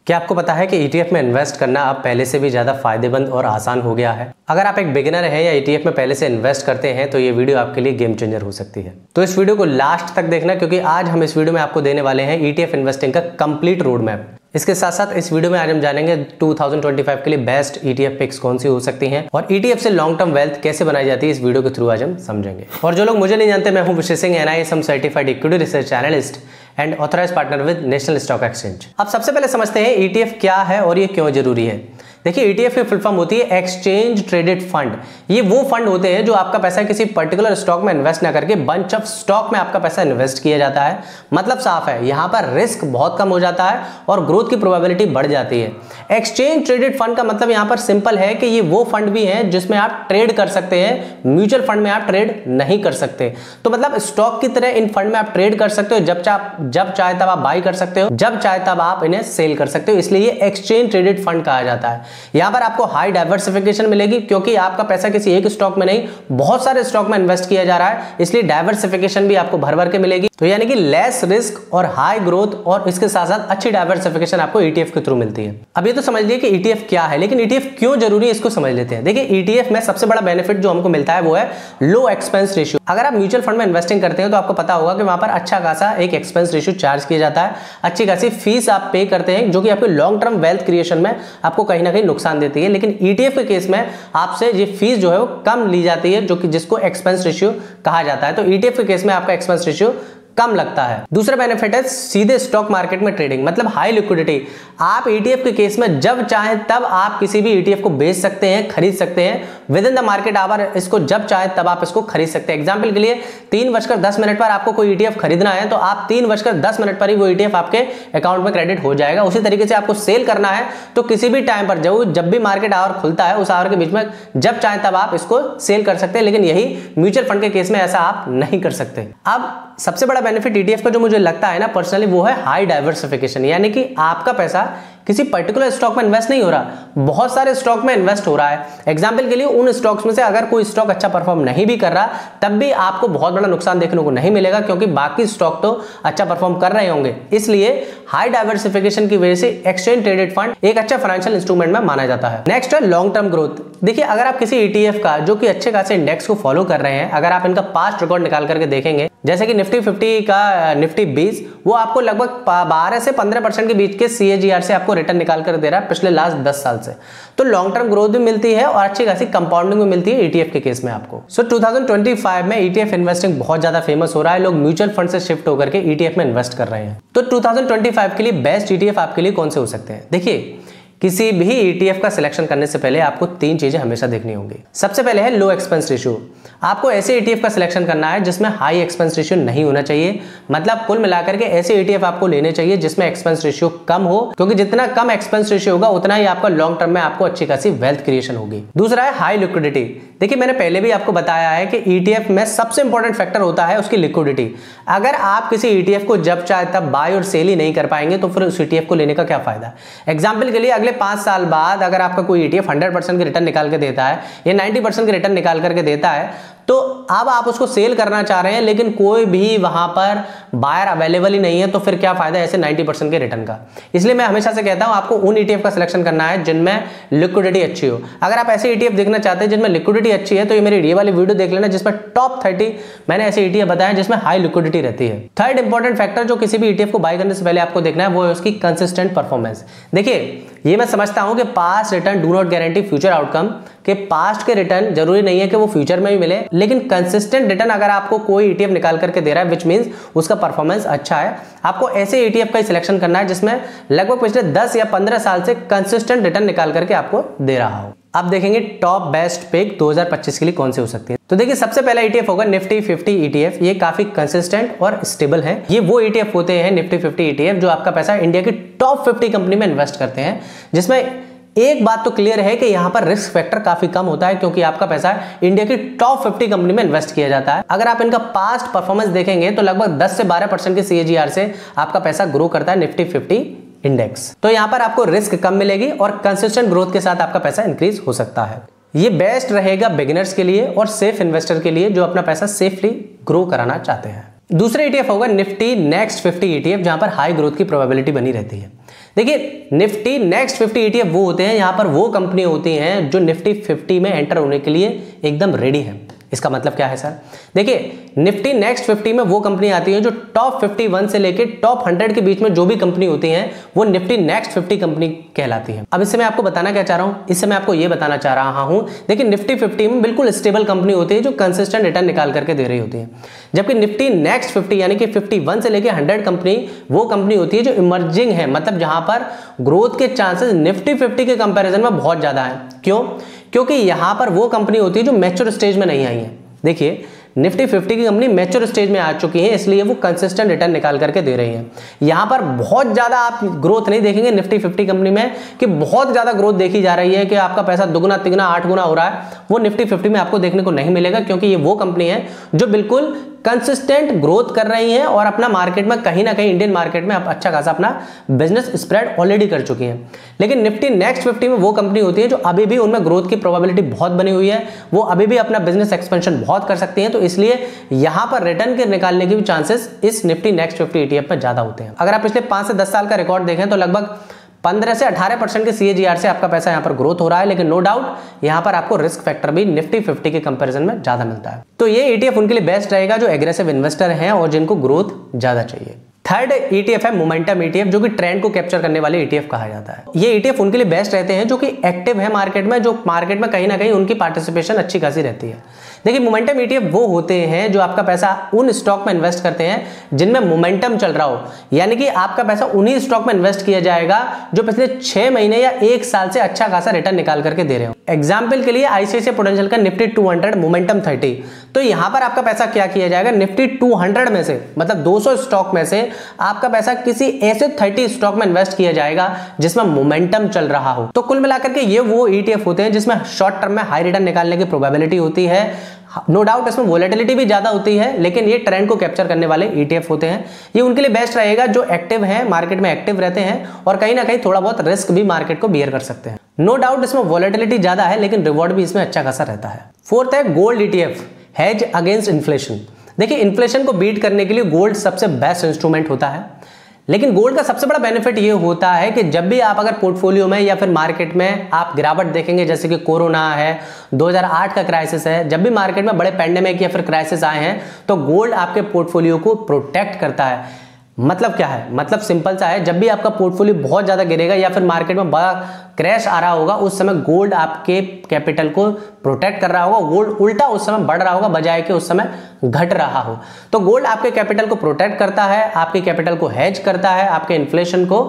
क्या आपको पता है कि ETF में इन्वेस्ट करना अब पहले से भी ज़्यादा फायदेमंद और आसान हो गया है। अगर आप एक बिगिनर हैं या ETF में पहले से इन्वेस्ट करते हैं तो ये वीडियो आपके लिए गेम चेंजर हो सकती है। तो इस वीडियो को लास्ट तक देखना, क्योंकि आज हम इस वीडियो में आपको देने वाले हैं ETF इन्वेस्टिंग का कंप्लीट रोड मैप। इसके साथ साथ इस वीडियो में आज हम जानेंगे 2025 के लिए बेस्ट ETF पिक्स कौन सी हो सकती हैं और ETF से लॉन्ग टर्म वेल्थ कैसे बनाई जाती है, इस वीडियो के थ्रू आज हम समझेंगे। और जो लोग मुझे नहीं जानते, मैं हूं Vishesh Singh, NISM certified equity research analyst and authorised partner with National Stock Exchange. अब सबसे पहले समझते हैं ETF क्या है और ये क्यों जरूरी है। देखिए, ETF की फुल फॉर्म होती है एक्सचेंज ट्रेडेड फंड। ये वो फंड होते हैं जो आपका पैसा किसी पर्टिकुलर स्टॉक में इन्वेस्ट ना करके बंच ऑफ स्टॉक में आपका पैसा इन्वेस्ट किया जाता है। मतलब साफ है, यहाँ पर रिस्क बहुत कम हो जाता है और ग्रोथ की प्रोबेबिलिटी बढ़ जाती है। एक्सचेंज ट्रेडेड फंड का मतलब यहाँ पर सिंपल है कि ये वो फंड भी है जिसमें आप ट्रेड कर सकते हैं। म्यूचुअल फंड में आप ट्रेड नहीं कर सकते। तो मतलब स्टॉक की तरह इन फंड में आप ट्रेड कर सकते हो। जब चाहे तब आप बाई कर सकते हो, जब चाहे तब आप इन्हें सेल कर सकते हो। इसलिए ये एक्सचेंज ट्रेडेड फंड कहा जाता है। यहां पर आपको हाई डाइवर्सिफिकेशन मिलेगी, क्योंकि आपका पैसा किसी एक स्टॉक में नहीं, बहुत सारे स्टॉक में इन्वेस्ट किया जा रहा है। इसलिए डाइवर्सिफिकेशन भी आपको भर भर के मिलेगी। तो यानी कि लेस रिस्क और हाई ग्रोथ, और इसके साथ साथ अच्छी डाइवर्सिफिकेशन आपको ETF के थ्रू मिलती है। अब ये तो समझ लिया कि ETF क्या है, लेकिन ETF क्यों जरूरी है इसको समझ लेते हैं। देखिए, ETF में सबसे बड़ा बेनिफिट जो हमको मिलता है वो है लो एक्सपेंस रेशियो। अगर आप म्यूचुअल फंड में इन्वेस्टिंग करते हैं तो आपको पता होगा कि वहां पर अच्छा खासा एक एक्सपेंस रेशियो चार्ज किया जाता है। अच्छी खासी फीस आप पे करते हैं, जो कि आपके लॉन्ग टर्म वेल्थ क्रिएशन में आपको कहीं ना कहीं नुकसान देती है। लेकिन ETF के केस में आपसे ये फीस जो है वो कम ली जाती है, जो कि जिसको एक्सपेंस रेशियो कहा जाता है। तो ETF के केस में आपका एक्सपेंस रेशियो कम लगता है। दूसरा बेनिफिट है सीधे स्टॉक मार्केट में ट्रेडिंग, मतलब हाई लिक्विडिटी। आप ETF के केस में जब चाहे तब आप किसी भी ETF को बेच सकते हैं, खरीद सकते हैं within the market hour. इसको जब चाहे तब आप इसको खरीद सकते हैं। एग्जांपल के लिए 3:10 पर आपको कोई ETF खरीदना है तो आप 3:10 पर ही वो ETF आपके अकाउंट में क्रेडिट हो जाएगा। उसी तरीके से आपको सेल करना है तो किसी भी टाइम पर जब भी मार्केट आवर खुलता है उस आवर के बीच में जब चाहे तब आप इसको सेल कर सकते हैं। लेकिन यही म्यूचुअल फंड के केस में ऐसा आप नहीं कर सकते। अब सबसे बड़ा बेनिफिट ETF का जो मुझे लगता है ना पर्सनली, वो है हाई डाइवर्सिफिकेशन। यानी कि आपका पैसा किसी पर्टिकुलर स्टॉक में इन्वेस्ट नहीं हो रहा, बहुत सारे स्टॉक में इन्वेस्ट हो रहा है। एग्जांपल के लिए उन स्टॉक्स में से अगर कोई स्टॉक अच्छा परफॉर्म नहीं भी कर रहा तब भी आपको बहुत बड़ा नुकसान देखने को नहीं मिलेगा, क्योंकि बाकी स्टॉक तो अच्छा परफॉर्म कर रहे होंगे। इसलिए हाई डाइवर्सिफिकेशन की वजह से एक्सचेंज ट्रेडेड फंड एक अच्छा फाइनेंशियल इंस्ट्रूमेंट में माना जाता है। नेक्स्ट है लॉन्ग टर्म ग्रोथ। देखिए, अगर आप किसी ETF का जो कि अच्छे खासे इंडेक्स को फॉलो कर रहे हैं, अगर आप इनका पास्ट रिकॉर्ड निकाल करके देखेंगे, जैसे कि निफ्टी 50 का निफ्टी 20, वो आपको लगभग 12 से 15% के बीच के CAGR से आपको रिटर्न निकाल कर दे रहा है पिछले लास्ट 10 साल से। तो लॉन्ग टर्म ग्रोथ भी मिलती है और अच्छी खासी कंपाउंडिंग भी मिलती है ETF के केस में आपको। 2025 में ETF इन्वेस्टिंग बहुत ज्यादा फेमस हो रहा है। लोग म्यूचुअल फंड से शिफ्ट होकर के ETF में इन्वेस्ट कर रहे हैं। तो 2025 के लिए बेस्ट ETF आपके लिए कौन से हो सकते हैं। देखिए, किसी भी ETF का सिलेक्शन करने से पहले आपको 3 चीजें हमेशा देखनी होंगी। सबसे पहले है लो एक्सपेंस रेशियो। आपको ऐसे ETF का सिलेक्शन करना है जिसमें हाई एक्सपेंस रेशियो नहीं होना चाहिए। मतलब कुल मिलाकर के ऐसे ETF आपको लेने चाहिए जिसमें एक्सपेंस रेशियो कम हो, क्योंकि जितना कम एक्सपेंस रेशियो होगा उतना ही आपका लॉन्ग टर्म में आपको अच्छी खासी वेल्थ क्रिएशन होगी। दूसरा है हाई लिक्विडिटी। देखिए, मैंने पहले भी आपको बताया है कि ETF में सबसे इंपॉर्टेंट फैक्टर होता है उसकी लिक्विडिटी। अगर आप किसी ETF को जब चाहे तब बाय और सेल ही नहीं कर पाएंगे तो फिर उस ETF को लेने का क्या फायदा। एग्जाम्पल के लिए अगले 5 साल बाद अगर आपका कोई ETF 100% की रिटर्न निकाल के देता है या 90% की रिटर्न निकाल करके देता है, तो अब आप उसको सेल करना चाह रहे हैं लेकिन कोई भी वहां पर बायर अवेलेबल ही नहीं है, तो फिर क्या फायदा ऐसे 90% के रिटर्न का। इसलिए मैं हमेशा से कहता हूं आपको उन ETF का सिलेक्शन करना है जिनमें लिक्विडिटी अच्छी हो। अगर आप ऐसे ETF देखना चाहते हैं जिनमें लिक्विडिटी अच्छी है तो ये मेरी ये वाली वीडियो देख लेना, जिसमें टॉप 30 मैंने ऐसे ETF बताए जिसमें हाई लिक्विडिटी रहती है। थर्ड इंपॉर्टेंट फैक्टर जो किसी भी ETF को बाय करने से पहले आपको देखना है वो है उसकी कंसिस्टेंट परफॉर्मेंस। देखिए, ये मैं समझता हूं कि past return do not guarantee future outcome, के पास्ट के रिटर्न जरूरी नहीं है कि वो फ्यूचर में भी मिले, लेकिन कंसिस्टेंट रिटर्न अगर आपको कोई ETF निकाल करके दे रहा है विच मींस उसका परफॉर्मेंस अच्छा है। आपको ऐसे ETF का ही सिलेक्शन करना है जिसमें लगभग पिछले 10 या 15 साल से कंसिस्टेंट रिटर्न निकाल करके आपको दे रहा हो। अब देखेंगे टॉप बेस्ट पिक 2025 के लिए कौन से हो सकती है। तो देखिए, सबसे पहला ETF होगा निफ्टी 50 ETF। ये काफी कंसिस्टेंट और स्टेबल है। ये वो ETF होते हैं निफ्टी 50 ETF जो आपका पैसा इंडिया की टॉप 50 कंपनी में इन्वेस्ट करते हैं, जिसमें एक बात तो क्लियर है कि यहाँ पर रिस्क फैक्टर काफी कम होता है, क्योंकि आपका पैसा इंडिया की टॉप 50 कंपनी में इन्वेस्ट किया जाता है। अगर आप इनका पास्ट परफॉर्मेंस देखेंगे तो लगभग 10 से 12% के CAGR से आपका पैसा ग्रो करता है निफ्टी 50 इंडेक्स। तो यहाँ पर आपको रिस्क कम मिलेगी और कंसिस्टेंट ग्रोथ के साथ आपका पैसा इंक्रीज हो सकता है। ये बेस्ट रहेगा बिगिनर्स के लिए और सेफ इन्वेस्टर के लिए जो अपना पैसा सेफली ग्रो कराना चाहते हैं। दूसरा ETF होगा निफ्टी नेक्स्ट 50 ETF, जहां पर हाई ग्रोथ की प्रोबेबिलिटी बनी रहती है। देखिए निफ्टी नेक्स्ट 50 ETF वो होते हैं, यहां पर वो कंपनी होती हैं जो निफ्टी 50 में एंटर होने के लिए एकदम रेडी है। इसका मतलब क्या है सर? देखिए निफ्टी नेक्स्ट 50 में वो कंपनी आती है जो टॉप 51 से लेकर टॉप 100 के बीच में जो भी कंपनी होती हैं वो निफ्टी नेक्स्ट 50 कंपनी कहलाती है। अब इससे मैं आपको बताना क्या चाह रहा हूं, इससे मैं आपको ये बताना चाह रहा हूं, देखिए निफ्टी 50 में बिल्कुल स्टेबल कंपनी होती है जो कंसिस्टेंट रिटर्न निकाल करके दे रही होती है, जबकि निफ्टी नेक्स्ट 50 यानी कि 51 से लेकर 100 कंपनी वो कंपनी होती है जो इमर्जिंग है, मतलब जहां पर ग्रोथ के चांसेस निफ्टी 50 के कंपेरिजन में बहुत ज्यादा है। क्यों? क्योंकि यहां पर वो कंपनी होती है जो मैच्योर स्टेज में नहीं आई है। देखिए निफ्टी 50 की कंपनी मैच्योर स्टेज में आ चुकी है, इसलिए वो कंसिस्टेंट रिटर्न निकाल करके दे रही है। यहां पर बहुत ज्यादा आप ग्रोथ नहीं देखेंगे निफ्टी 50 कंपनी में कि बहुत ज्यादा ग्रोथ देखी जा रही है कि आपका पैसा दुगना तिगुना 8 गुना हो रहा है, वो निफ्टी 50 में आपको देखने को नहीं मिलेगा, क्योंकि ये वो कंपनी है जो बिल्कुल कंसिस्टेंट ग्रोथ कर रही हैं और अपना मार्केट में कहीं ना कहीं इंडियन मार्केट में अच्छा खासा अपना बिजनेस स्प्रेड ऑलरेडी कर चुकी हैं। लेकिन निफ्टी नेक्स्ट 50 में वो कंपनी होती है जो अभी भी उनमें ग्रोथ की प्रोबेबिलिटी बहुत बनी हुई है, वो अभी भी अपना बिजनेस एक्सपेंशन बहुत कर सकती हैं, तो इसलिए यहां पर रिटर्न के निकालने के भी चांसेस इस निफ्टी नेक्स्ट 50 ETF में ज्यादा होते हैं। अगर आप पिछले 5 से 10 साल का रिकॉर्ड देखें तो लगभग 15 से 18% के CAGR से आपका पैसा यहां पर ग्रोथ हो रहा है, लेकिन नो डाउट यहां पर आपको रिस्क फैक्टर भी निफ्टी 50 के कंपैरिजन में ज्यादा मिलता है। तो ये ETF उनके लिए बेस्ट रहेगा जो एग्रेसिव इन्वेस्टर हैं और जिनको ग्रोथ ज्यादा चाहिए। थर्ड ETF है मोमेंटम ETF, जो कि ट्रेंड को कैप्चर करने वाले ETF कहा जाता है। ये ETF उनके लिए बेस्ट रहते हैं जो कि एक्टिव है मार्केट में, जो मार्केट में कहीं ना कहीं उनकी पार्टिसिपेशन अच्छी खासी रहती है। देखिए मोमेंटम ETF वो होते हैं जो आपका पैसा उन स्टॉक में इन्वेस्ट करते हैं जिनमें मोमेंटम चल रहा हो, यानी कि आपका पैसा उन्हीं स्टॉक में इन्वेस्ट किया जाएगा जो पिछले 6 महीने या 1 साल से अच्छा खासा रिटर्न निकाल करके दे रहे हो। एग्जाम्पल के लिए ICICI प्रूडेंशियल का निफ्टी 200 मोमेंटम 30, तो यहां पर आपका पैसा क्या किया जाएगा, निफ्टी 200 में से मतलब 200 स्टॉक में से आपका पैसा किसी ऐसे 30 स्टॉक में इन्वेस्ट किया जाएगा जिसमें मोमेंटम चल रहा हो। तो कुल मिलाकर के ये वो ETF होते हैं जिसमें शॉर्ट टर्म में हाई रिटर्न निकालने की प्रोबेबिलिटी होती है। नो डाउट इसमें वोलेटिलिटी भी ज्यादा होती है, लेकिन ये ट्रेंड को कैप्चर करने वाले ETF होते हैं। ये उनके लिए बेस्ट रहेगा जो एक्टिव हैं, मार्केट में एक्टिव रहते हैं और कहीं ना कहीं थोड़ा बहुत रिस्क भी मार्केट को बियर कर सकते हैं। नो डाउट इसमें वोलेटिलिटी ज्यादा है, लेकिन रिवॉर्ड भी इसमें अच्छा खासा रहता है। फोर्थ है gold ETF, hedge against inflation. देखिए इन्फ्लेशन को बीट करने के लिए गोल्ड सबसे बेस्ट इंस्ट्रूमेंट होता है, लेकिन गोल्ड का सबसे बड़ा बेनिफिट ये होता है कि जब भी आप अगर पोर्टफोलियो में या फिर मार्केट में आप गिरावट देखेंगे, जैसे कि कोरोना है, 2008 का क्राइसिस है, जब भी मार्केट में बड़े पैंडेमिक या फिर क्राइसिस आए हैं तो गोल्ड आपके पोर्टफोलियो को प्रोटेक्ट करता है। मतलब क्या है? मतलब सिंपल सा है, जब भी आपका पोर्टफोलियो बहुत ज्यादा गिरेगा या फिर मार्केट में बड़ा क्रैश आ रहा होगा, उस समय गोल्ड आपके कैपिटल को प्रोटेक्ट कर रहा होगा, गोल्ड उल्टा उस समय बढ़ रहा होगा बजाय कि उस समय घट रहा हो। तो गोल्ड आपके कैपिटल को प्रोटेक्ट करता है, आपके कैपिटल को हेज करता है, आपके इन्फ्लेशन को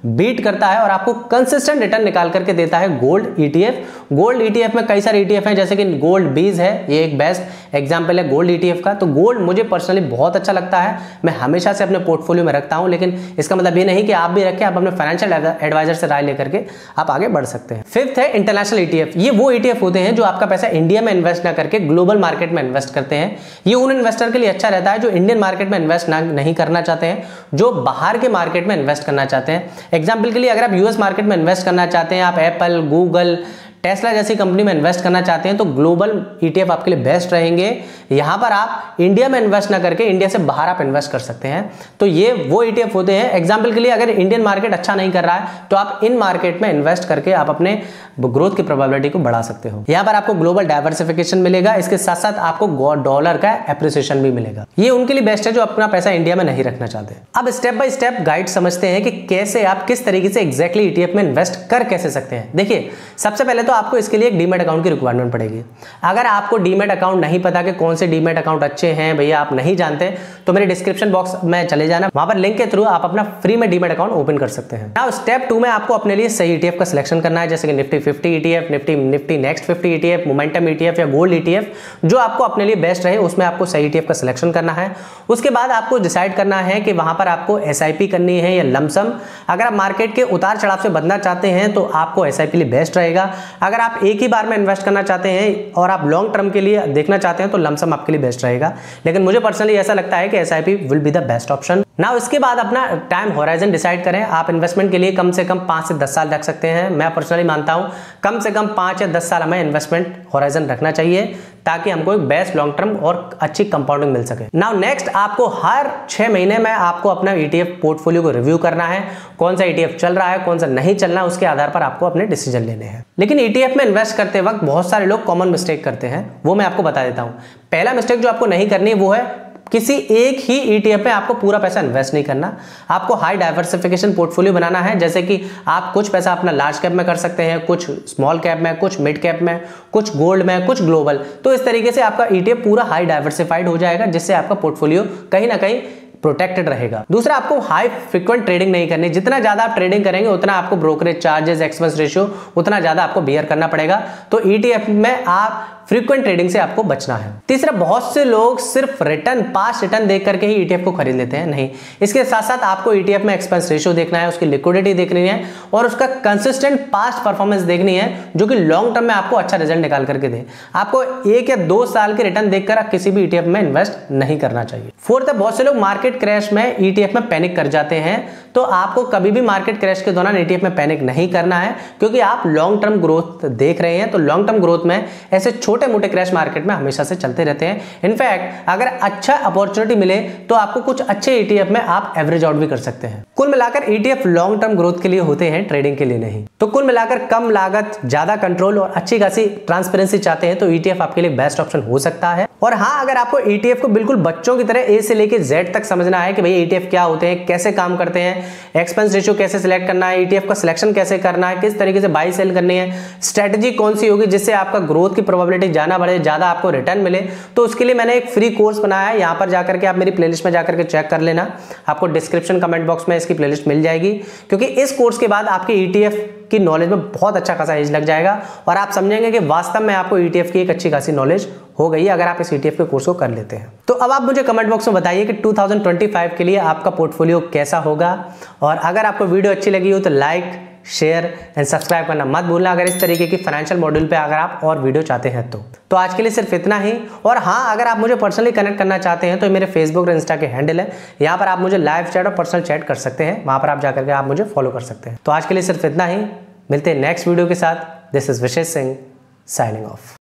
बीट करता है और आपको कंसिस्टेंट रिटर्न निकाल करके देता है गोल्ड ETF। गोल्ड ETF में कई सारे ETF हैं, जैसे कि गोल्ड बीज है, ये एक बेस्ट एग्जांपल है गोल्ड ETF का। तो गोल्ड मुझे पर्सनली बहुत अच्छा लगता है, मैं हमेशा से अपने पोर्टफोलियो में रखता हूं, लेकिन इसका मतलब ये नहीं कि आप भी रखें, आप अपने फाइनेंशियल एडवाइजर से राय लेकर के आप आगे बढ़ सकते हैं। फिफ्थ है इंटरनेशनल ETF। ये वो ETF होते हैं जो आपका पैसा इंडिया में इन्वेस्ट ना करके ग्लोबल मार्केट में इन्वेस्ट करते हैं। ये उन इन्वेस्टर के लिए अच्छा रहता है जो इंडियन मार्केट में इन्वेस्ट नहीं करना चाहते हैं, जो बाहर के मार्केट में इन्वेस्ट करना चाहते हैं। एग्जाम्पल के लिए अगर आप US मार्केट में इन्वेस्ट करना चाहते हैं, आप एप्पल, गूगल, टेस्ला जैसी कंपनी में इन्वेस्ट करना चाहते हैं, तो ग्लोबल ETF आपके लिए बेस्ट रहेंगे। यहां पर आप इंडिया में इन्वेस्ट ना करके इंडिया से बाहर आप इन्वेस्ट कर सकते हैं। तो ये वो ETF होते हैं। एग्जाम्पल के लिए अगर इंडियन मार्केट अच्छा नहीं कर रहा है तो आप इन मार्केट में इन्वेस्ट करके आप अपने ग्रोथ की प्रोबेबिलिटी को बढ़ा सकते हो। यहां पर आपको ग्लोबल डाइवर्सिफिकेशन मिलेगा, इसके साथ साथ आपको डॉलर का एप्रिसिएशन भी मिलेगा। ये उनके लिए बेस्ट है जो अपना पैसा इंडिया में नहीं रखना चाहते। अब स्टेप बाय स्टेप गाइड समझते हैं कि कैसे आप किस तरीके से एग्जैक्टली ETF में इन्वेस्ट कर कैसे सकते हैं। देखिए सबसे पहले तो आपको इसके लिए एक डीमैट अकाउंट की रिक्वायरमेंट पड़ेगी। अगर आपको डीमैट अकाउंट नहीं पता कि कौन से डीमैट अकाउंट अच्छे हैं, भैया आप नहीं जानते, तो मेरे डिस्क्रिप्शन बॉक्स में चले जाना, वहां पर लिंक के थ्रू आप अपना फ्री में डीमैट अकाउंट ओपन कर सकते हैं। नाउ स्टेप 2 में आपको अपने लिए सही ETF का सिलेक्शन करना है, जैसे कि Nifty 50 ETF, Nifty next 50 ETF, momentum ETF या गोल्ड ETF, जो आपको अपने लिए बेस्ट रहे उसमें आपको सही ETF का सिलेक्शन करना है। उसके बाद आपको डिसाइड करना है कि वहां पर आपको SIP करनी है या लमसम। अगर आप मार्केट के उतार चढ़ाव से बचना चाहते हैं तो आपको SIP लिए बेस्ट रहेगा। अगर आप एक ही बार में इन्वेस्ट करना चाहते हैं और आप लॉन्ग टर्म के लिए देखना चाहते हैं तो लमसम आपके लिए बेस्ट रहेगा, लेकिन मुझे पर्सनली ऐसा लगता है कि SIP will be the best option. Now इसके बाद अपना टाइम होराइजन डिसाइड करें। आप इन्वेस्टमेंट के लिए कम से कम 5 से 10 साल रख सकते हैं। मैं पर्सनली मानता हूं कम से कम 5 या 10 साल हमें इन्वेस्टमेंट होराइजन रखना चाहिए, ताकि हमको एक बेस्ट लॉन्ग टर्म और अच्छी कंपाउंडिंग मिल सके। नाउ नेक्स्ट, आपको हर 6 महीने में आपको अपना ETF पोर्टफोलियो को रिव्यू करना है। कौन सा ETF चल रहा है, कौन सा नहीं चल रहा है, उसके आधार पर आपको अपने डिसीजन लेने हैं। लेकिन ETF में इन्वेस्ट करते वक्त बहुत सारे लोग कॉमन मिस्टेक करते हैं, वो मैं आपको बता देता हूं। पहला मिस्टेक जो आपको नहीं करनी वो है किसी एक ही ETF में आपको पूरा पैसा इन्वेस्ट नहीं करना। आपको हाई डाइवर्सिफिकेशन पोर्टफोलियो बनाना है, जैसे कि आप कुछ पैसा अपना लार्ज कैप में कर सकते हैं, कुछ स्मॉल कैप में, कुछ मिड कैप में, कुछ गोल्ड में, कुछ ग्लोबल। तो इस तरीके से आपका ETF पूरा हाई डाइवर्सिफाइड हो जाएगा, जिससे आपका पोर्टफोलियो कहीं ना कहीं प्रोटेक्टेड रहेगा। दूसरा, आपको हाई फ्रीक्वेंट ट्रेडिंग नहीं करनी। जितना ज्यादा आप ट्रेडिंग करेंगे उतना आपको ब्रोकरेज चार्जेस, एक्सपेंस रेशियो उतना ज्यादा आपको बियर करना पड़ेगा। तो ETF में आप फ्रीक्वेंट ट्रेडिंग से आपको बचना है। तीसरा, बहुत से लोग सिर्फ रिटर्न, पास्ट रिटर्न देख करके ही ETF को खरीद लेते हैं। नहीं, इसके साथ साथ आपको ETF में एक्सपेंस रेशियो देखना है, उसकी लिक्विडिटी देखनी है और उसका कंसिस्टेंट पास्ट परफॉर्मेंस देखनी है, जो कि लॉन्ग टर्म में आपको अच्छा रिजल्ट निकाल करके दे। आपको 1 या 2 साल के रिटर्न देखकर आप किसी भी ETF में इन्वेस्ट नहीं करना चाहिए। फोर्थ, बहुत से लोग मार्केट क्रैश में ETF में पैनिक कर जाते हैं। तो आपको कभी भी मार्केट क्रैश के दौरान ETF में पैनिक नहीं करना है, क्योंकि आप लॉन्ग टर्म ग्रोथ देख रहे हैं। तो लॉन्ग टर्म ग्रोथ में ऐसे छोटे मोटे क्रैश मार्केट में हमेशा से चलते रहते हैं। इनफैक्ट अगर अच्छा अपॉर्चुनिटी मिले तो आपको कुछ अच्छे ETF में आप एवरेज आउट भी कर सकते हैं। कुल मिलाकर ETF लॉन्ग टर्म ग्रोथ के लिए होते हैं, ट्रेडिंग के लिए नहीं। तो कुल मिलाकर कम लागत, ज्यादा कंट्रोल और अच्छी खासी ट्रांसपेरेंसी चाहते हैं तो ETF आपके लिए बेस्ट ऑप्शन हो सकता है। और हाँ, अगर आपको ETF को बिल्कुल बच्चों की तरह A से लेकर Z तक समझना है कि भाई ETF क्या होते हैं, कैसे काम करते हैं, एक्सपेंस रेशियो कैसे सिलेक्ट करना है, ETF का सिलेक्शन कैसे करना है, किस तरीके से बाई सेल करनी है, स्ट्रेटजी कौन सी होगी जिससे आपका ग्रोथ की प्रोबेबिलिटी जाना बढ़े, ज्यादा आपको रिटर्न मिले, तो उसके लिए मैंने एक फ्री कोर्स बनाया है। यहाँ पर जाकर के आप मेरी प्लेलिस्ट में जाकर के चेक कर लेना। आपको डिस्क्रिप्शन कमेंट बॉक्स में इसकी प्लेलिस्ट मिल जाएगी, क्योंकि इस कोर्स के बाद आपके ETF की नॉलेज में बहुत अच्छा खासा एज लग जाएगा और आप समझेंगे कि वास्तव में आपको ETF की एक अच्छी खासी नॉलेज हो गई है अगर आप इस ETF के कोर्स को कर लेते हैं। तो अब आप मुझे कमेंट बॉक्स में बताइए कि 2025 के लिए आपका पोर्टफोलियो कैसा होगा। और अगर आपको वीडियो अच्छी लगी हो तो लाइक, शेयर एंड सब्सक्राइब करना मत भूलना, अगर इस तरीके की फाइनेंशियल मॉड्यूल पे अगर आप और वीडियो चाहते हैं तो आज के लिए सिर्फ इतना ही। और हाँ, अगर आप मुझे पर्सनली कनेक्ट करना चाहते हैं तो मेरे फेसबुक और इंस्टा के हैंडल है, यहाँ पर आप मुझे लाइव चैट और पर्सनल चैट कर सकते हैं, वहाँ पर आप जाकर के आप मुझे फॉलो कर सकते हैं। तो आज के लिए सिर्फ इतना ही, मिलते हैं नेक्स्ट वीडियो के साथ। This is Vishesh Singh signing of.